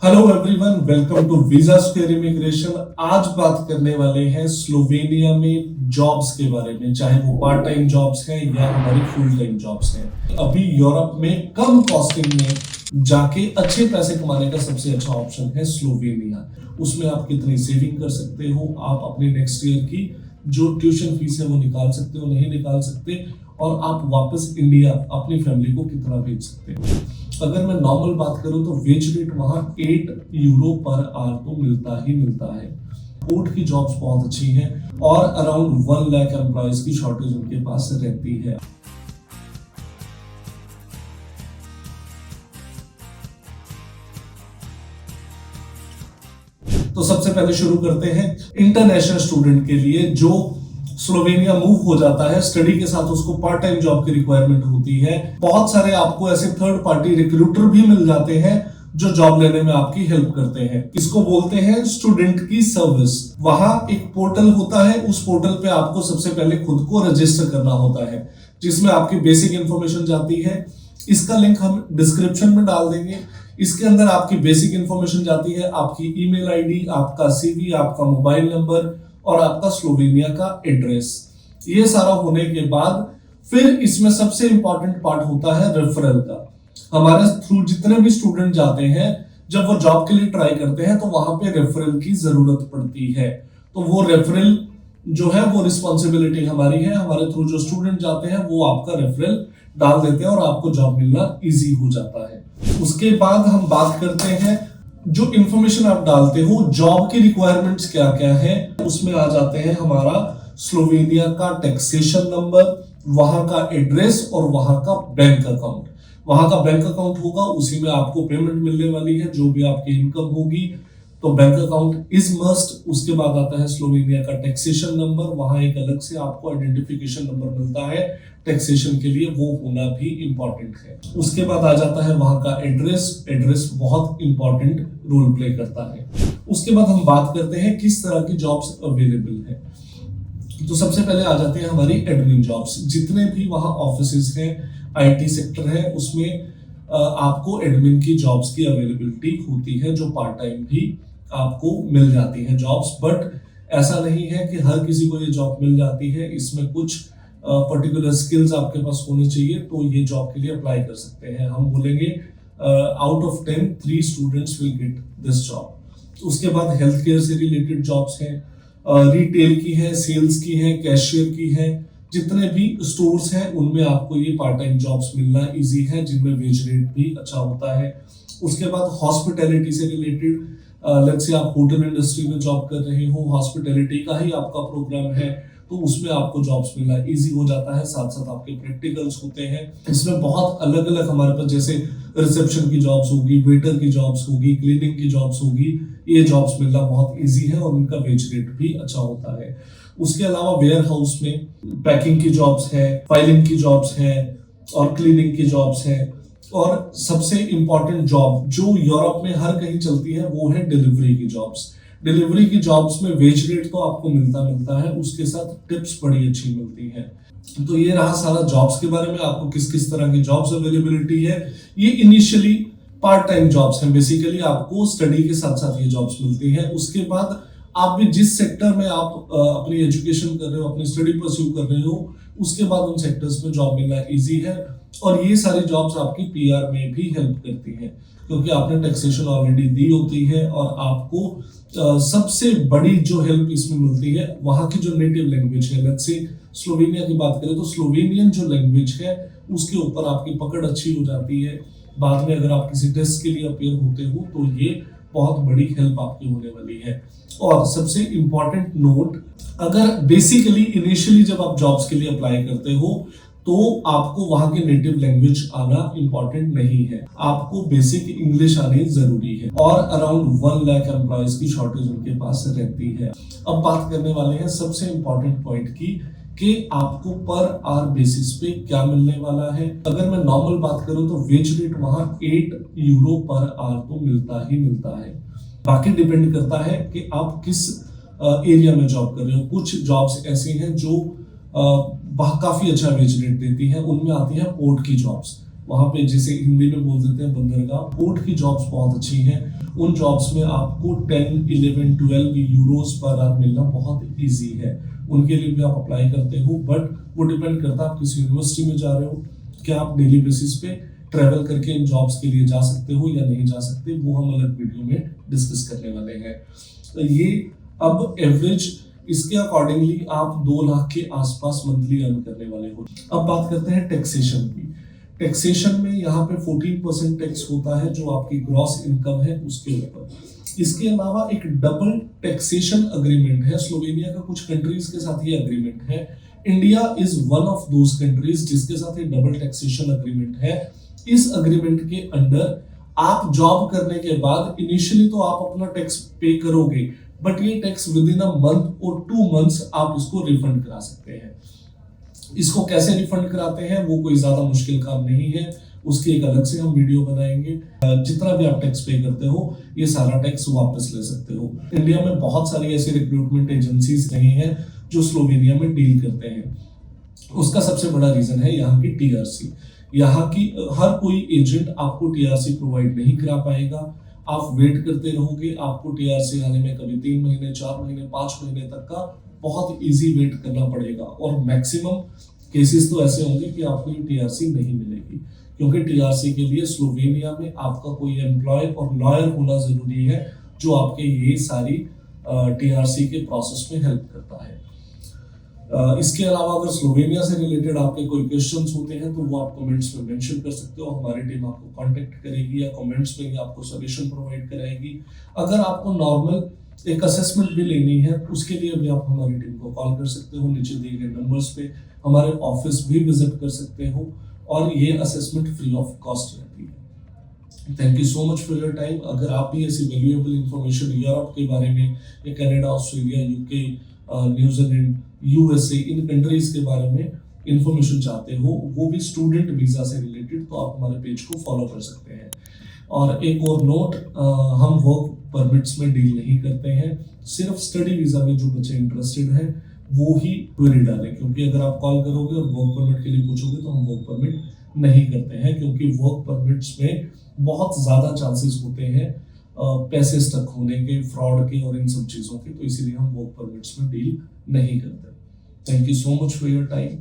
Hello everyone, welcome to visa square immigration. आज बात करने वाले हैं स्लोवेनिया में जॉब्स के बारे में, चाहे वो पार्ट टाइम जॉब्स हैं या हमारी फुल टाइम जॉब्स हैं। अभी यूरोप में कम कॉस्टिंग में जाके अच्छे पैसे कमाने का सबसे अच्छा ऑप्शन है स्लोवेनिया। उसमें आप कितनी सेविंग कर सकते हो, आप अपने नेक्स्ट ईयर की जो ट्यूशन फीस है वो निकाल सकते हो, नहीं निकाल सकते, और आप वापस इंडिया अपनी फैमिली को कितना भेज सकते हो। अगर मैं नॉर्मल बात करूं तो वेज रेट वहां 8 यूरो पर आवर तो मिलता ही मिलता है। पोर्ट की जॉब्स बहुत अच्छी हैं और अराउंड 1 लाख एम्प्लॉयज की शॉर्टेज उनके पास रहती है। तो सबसे पहले शुरू करते हैं इंटरनेशनल स्टूडेंट के लिए जो स्लोवेनिया मूव हो जाता है स्टडी के साथ, उसको पार्ट टाइम जॉब की रिक्वायरमेंट होती है। बहुत सारे आपको ऐसे थर्ड पार्टी रिक्रूटर भी मिल जाते हैं जो जॉब लेने में आपकी हेल्प करते हैं। इसको बोलते हैं स्टूडेंट की सर्विस। वहां एक पोर्टल होता है, उस पोर्टल पे आपको सबसे पहले खुद को रजिस्टर करना होता है, जिसमें आपकी बेसिक इंफॉर्मेशन जाती है। इसका लिंक हम डिस्क्रिप्शन में डाल देंगे। इसके अंदर आपकी बेसिक इंफॉर्मेशन जाती है, आपकी ईमेल आईडी, आपका सीवी, आपका मोबाइल नंबर और आपका स्लोवेनिया का एड्रेस। ये सारा होने के बाद फिर इसमें सबसे इंपॉर्टेंट पार्ट होता है रेफरल का। हमारे थ्रू जितने भी स्टूडेंट जाते हैं, जब वो जॉब के लिए ट्राई करते हैं तो वहां पे रेफरल की जरूरत पड़ती है। तो वो रेफरल जो है वो रिस्पॉन्सिबिलिटी हमारी है। हमारे थ्रू जो स्टूडेंट जाते हैं वो आपका रेफरल डाल देते हैं और आपको जॉब मिलना इजी हो जाता है। उसके बाद हम बात करते हैं जो इंफॉर्मेशन आप डालते हो, जॉब की रिक्वायरमेंट्स क्या क्या है। उसमें आ जाते हैं हमारा स्लोवेनिया का टैक्सेशन नंबर, वहां का एड्रेस और वहां का बैंक अकाउंट। वहां का बैंक अकाउंट होगा, उसी में आपको पेमेंट मिलने वाली है जो भी आपकी इनकम होगी, तो बैंक अकाउंट इज मस्ट। उसके बाद आता है स्लोवेनिया का टैक्सेशन नंबर, वहां एक अलग से आपको आइडेंटिफिकेशन नंबर मिलता है टैक्सेशन के लिए, वो होना भी इंपॉर्टेंट है। उसके बाद आ जाता है वहां का एड्रेस। एड्रेस बहुत इंपॉर्टेंट रोल प्ले करता है। उसके बाद हम बात करते हैं किस तरह की जॉब्स अवेलेबल है। तो सबसे पहले आ जाते हैं हमारी एडमिन जॉब्स। जितने भी वहां ऑफिसेज हैं, आईटी सेक्टर है, उसमें आपको एडमिन की जॉब्स की अवेलेबिलिटी होती है, जो पार्ट टाइम भी आपको मिल जाती है जॉब्स। बट ऐसा नहीं है कि हर किसी को ये जॉब मिल जाती है। इसमें कुछ पर्टिकुलर स्किल्स आपके पास होने चाहिए, तो ये जॉब के लिए अप्लाई कर सकते हैं। हम बोलेंगे out of 10 3 students will get this job. उसके बाद हेल्थ केयर से रिलेटेड जॉब्स हैं, रिटेल की है, सेल्स की है, कैशियर की है। जितने भी स्टोर्स हैं उनमें आपको ये पार्ट टाइम जॉब्स मिलना इजी है, जिनमें वेज रेट भी अच्छा होता है। उसके बाद हॉस्पिटैलिटी से रिलेटेड, लेट्स से आप होटल इंडस्ट्री में जॉब कर रहे हो, हॉस्पिटैलिटी का ही आपका प्रोग्राम है, तो उसमें आपको जॉब्स मिलना इजी हो जाता है। साथ साथ आपके प्रैक्टिकल्स होते हैं। इसमें बहुत अलग अलग हमारे पास, जैसे रिसेप्शन की जॉब्स होगी, वेटर की जॉब्स होगी, क्लीनिंग की जॉब्स होगी, ये जॉब्स मिलना बहुत इजी है और उनका वेज रेट भी अच्छा होता है। उसके अलावा वेयर हाउस में पैकिंग की जॉब्स है, फाइलिंग की जॉब्स है और क्लीनिंग की जॉब्स है। और सबसे इंपॉर्टेंट जॉब जो यूरोप में हर कहीं चलती है वो है डिलीवरी की जॉब्स। डिलीवरी की जॉब्स में वेज रेट तो आपको मिलता है, उसके साथ टिप्स बड़ी अच्छी मिलती है। तो ये रहा सारा जॉब्स के बारे में, आपको किस किस तरह की जॉब्स अवेलेबिलिटी है। ये इनिशियली पार्ट टाइम जॉब्स हैं, बेसिकली आपको स्टडी के साथ साथ ये जॉब्स मिलती हैं। उसके बाद आप भी जिस सेक्टर में आप अपनी एजुकेशन कर रहे हो, अपनी स्टडी परस्यू कर रहे हो, उसके बाद उन सेक्टर्स में जॉब मिलना इजी है। और ये सारी जॉब्स आपकी पीआर में भी हेल्प करती हैं, क्योंकि आपने टैक्सेशन ऑलरेडी दी होती है। और आपको सबसे बड़ी जो हेल्प इसमें मिलती है, वहां की जो नेटिव लैंग्वेज है। लेट्स से स्लोवेनिया की बात करें तो स्लोवेनियन जो लैंग्वेज है उसके ऊपर आपकी पकड़ अच्छी हो जाती है। बाद में अगर आप किसी टेस्ट के लिए अपेयर होते हो तो ये बहुत बड़ी हेल्प आपकी होने वाली है। और सबसे इंपॉर्टेंट नोट, अगर बेसिकली इनिशियली जब आप जॉब्स के लिए अप्लाई करते हो तो आपको वहां की नेटिव लैंग्वेज आना इंपॉर्टेंट नहीं है, आपको बेसिक इंग्लिश आनी जरूरी है। और अराउंड 1 लाख एम्प्लॉयज की शॉर्टेज उनके पास रहती है। अब बात करने वाले हैं सबसे इंपॉर्टेंट पॉइंट की कि आपको पर आवर बेसिस पे क्या मिलने वाला है। अगर मैं नॉर्मल बात करूं तो वेज रेट वहां 8 यूरो पर आवर तो मिलता ही मिलता है। बाकी डिपेंड करता है कि आप किस एरिया में जॉब कर रहे हो। कुछ जॉब्स ऐसी हैं जो काफी अच्छा वेज रेट देती है, उनमें आती है पोर्ट की जॉब्स। वहाँ पे जिसे हिंदी में बोल देते हैं बंदरगाह, पोर्ट की जॉब्स बहुत अच्छी हैं। उन जॉब्स में आपको 10, 11, 12 यूरोस पर आवर मिलना बहुत ईजी है। उनके लिए भी आप अप्लाई करते हो, बट वो डिपेंड करता है आप किस यूनिवर्सिटी में जा रहे हो, क्या आप डेली बेसिस पे ट्रेवल करके इन जॉब्स के लिए जा सकते हो या नहीं जा सकते, वो हम अलग वीडियो में डिस्कस करने वाले हैं। तो ये अब एवरेज इसके अकॉर्डिंगली आप 2 लाख के आसपास मंथली अर्न करने वाले हो। अब बात करते हैं टैक्सेशन की। टैक्सेशन में यहाँ पे 14% टैक्स होता है जो आपकी ग्रॉस इनकम है उसके ऊपर। इसके अलावा एक डबल टैक्सेशन अग्रीमेंट है, स्लोवेनिया का कुछ कंट्रीज के साथ ये अग्रीमेंट है। India is one of those countries जिसके साथ ये डबल टैक्सेशन अग्रीमेंट है। इस अग्रीमेंट के अंडर आप जॉब करने के बाद इनिशियली तो आप अपना टैक्स पे करोगे, बट ये tax with in a month और 2 मंथ्स आप इसको रिफंड करा सकते हैं। इसको कैसे रिफंड कराते हैं वो कोई ज्यादा मुश्किल काम नहीं है, उसकी एक अलग से हम वीडियो बनाएंगे। जितना भी आप टैक्स पे करते हो ये सारा टैक्स वापस ले सकते हो। इंडिया में बहुत सारी ऐसी रिक्रूटमेंट एजेंसीज नहीं है जो स्लोवेनिया में डील करते हैं। उसका सबसे बड़ा रीजन है यहाँ की टीआरसी। यहाँ की हर कोई एजेंट आपको टीआरसी प्रोवाइड नहीं करा पाएगा। आप वेट करते रहोगे, आपको टीआरसी आने में कभी 3 महीने, 4 महीने, 5 महीने तक का बहुत इजी वेट करना पड़ेगा। और मैक्सिमम केसेस तो ऐसे होंगे कि आपको ये टीआरसी नहीं मिलेगी, क्योंकि टीआरसी के लिए स्लोवेनिया में आपका कोई एम्प्लॉय और लॉयर होना जरूरी है जो आपके ये सारी टीआरसी के प्रोसेस में हेल्प करता है। इसके अलावा अगर स्लोवेनिया से रिलेटेड आपके कोई क्वेश्चंस होते हैं तो वो आप कमेंट्स में मेंशन कर सकते हो। हमारी टीम आपको कांटेक्ट करेगी या कमेंट्स में ही आपको सॉल्यूशन प्रोवाइड कराएगी। अगर आपको नॉर्मल एक असेसमेंट भी लेनी है उसके लिए भी आप हमारी टीम को कॉल कर सकते हो। नीचे दिए गए नंबर्स पे हमारे ऑफिस भी विजिट कर सकते हो और ये असेसमेंट फ्री ऑफ कॉस्ट रहती है। Thank you so much for your time. अगर आप भी ऐसी वैल्यूएबल इंफॉर्मेशन यूरोप के बारे में या Canada, Australia, UK, New Zealand, USA, इन कंट्रीज के बारे में इंफॉर्मेशन चाहते हो, वो भी स्टूडेंट वीजा से रिलेटेड, तो आप हमारे पेज को फॉलो कर सकते हैं। और एक और नोट, हम वर्क परमिट्स में डील नहीं करते हैं, सिर्फ स्टडी वीजा में जो बच्चे इंटरेस्टेड हैं वो ही क्वेरी डालें, क्योंकि अगर आप कॉल करोगे और वर्क परमिट के लिए पूछोगे तो हम वर्क परमिट नहीं करते हैं, क्योंकि वर्क परमिट्स में बहुत ज्यादा चांसेस होते हैं पैसे स्टक होने के, फ्रॉड के और इन सब चीजों के, तो इसीलिए हम वर्क परमिट्स में डील नहीं करते। Thank you so much for your time.